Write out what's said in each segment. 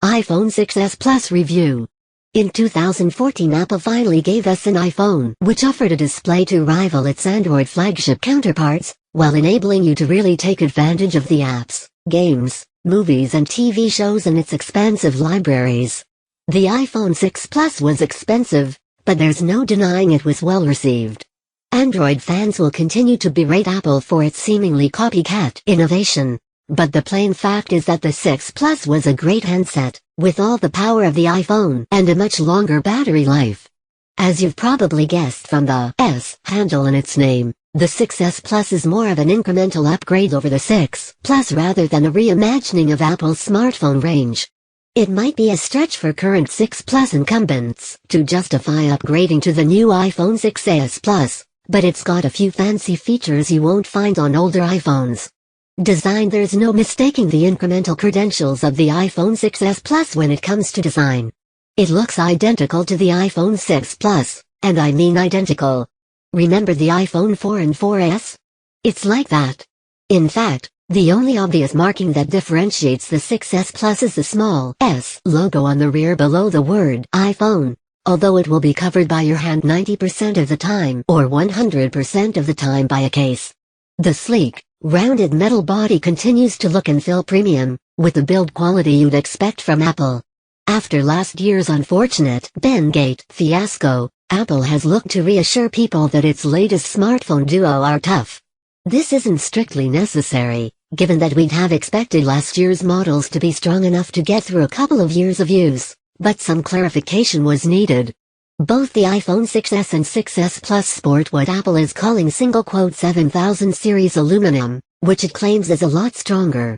iPhone 6s Plus review. In 2014, Apple finally gave us an iPhone which offered a display to rival its Android flagship counterparts, while enabling you to really take advantage of the apps, games, movies and TV shows in its expansive libraries. The iPhone 6 Plus was expensive, but there's no denying it was well received. Android fans will continue to berate Apple for its seemingly copycat innovation. But the plain fact is that the 6 Plus was a great handset, with all the power of the iPhone and a much longer battery life. As you've probably guessed from the S handle in its name, the 6s Plus is more of an incremental upgrade over the 6 Plus rather than a reimagining of Apple's smartphone range. It might be a stretch for current 6 Plus incumbents to justify upgrading to the new iPhone 6s Plus, but it's got a few fancy features you won't find on older iPhones. There's no mistaking the incremental credentials of the iPhone 6s Plus when it comes to design. It looks identical to the iPhone 6 Plus, and I mean identical. Remember the iPhone 4 and 4S? It's like that. In fact, the only obvious marking that differentiates the 6s Plus is the small S logo on the rear below the word iPhone, although it will be covered by your hand 90% of the time or 100% of the time by a case. The sleek, rounded metal body continues to look and feel premium, with the build quality you'd expect from Apple. After last year's unfortunate Bendgate fiasco, Apple has looked to reassure people that its latest smartphone duo are tough. This isn't strictly necessary, given that we'd have expected last year's models to be strong enough to get through a couple of years of use, but some clarification was needed. Both the iPhone 6s and 6s Plus sport what Apple is calling "7000 series aluminum," which it claims is a lot stronger.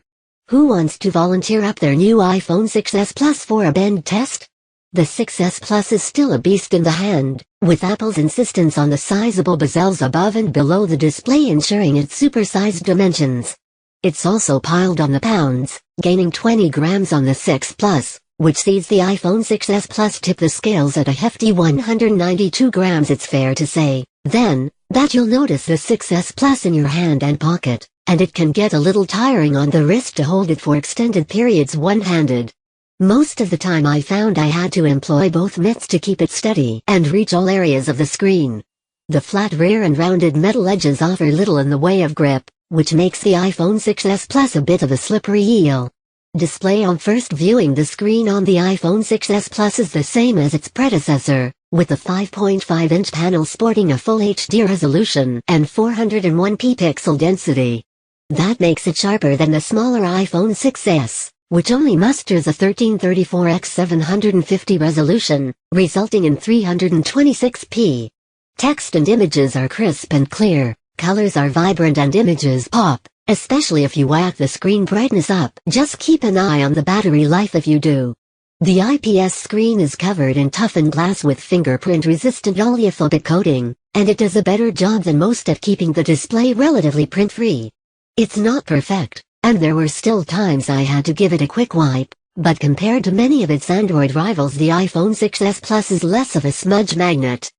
Who wants to volunteer up their new iPhone 6s Plus for a bend test? The 6s Plus is still a beast in the hand, with Apple's insistence on the sizable bezels above and below the display ensuring its supersized dimensions. It's also piled on the pounds, gaining 20 grams on the 6 Plus, which sees the iPhone 6s Plus tip the scales at a hefty 192 grams. It's fair to say, then, that you'll notice the 6s Plus in your hand and pocket, and it can get a little tiring on the wrist to hold it for extended periods one-handed. Most of the time I found I had to employ both mitts to keep it steady and reach all areas of the screen. The flat rear and rounded metal edges offer little in the way of grip, which makes the iPhone 6s Plus a bit of a slippery eel. Display on first viewing. The screen on the iPhone 6s Plus is the same as its predecessor, with a 5.5-inch panel sporting a full HD resolution and 401p pixel density. That makes it sharper than the smaller iPhone 6s, which only musters a 1334x750 resolution, resulting in 326p. Text and images are crisp and clear, colors are vibrant and images pop, especially if you whack the screen brightness up. Just keep an eye on the battery life if you do. The IPS screen is covered in toughened glass with fingerprint-resistant oleophobic coating, and it does a better job than most at keeping the display relatively print-free. It's not perfect, and there were still times I had to give it a quick wipe, but compared to many of its Android rivals, the iPhone 6s Plus is less of a smudge magnet.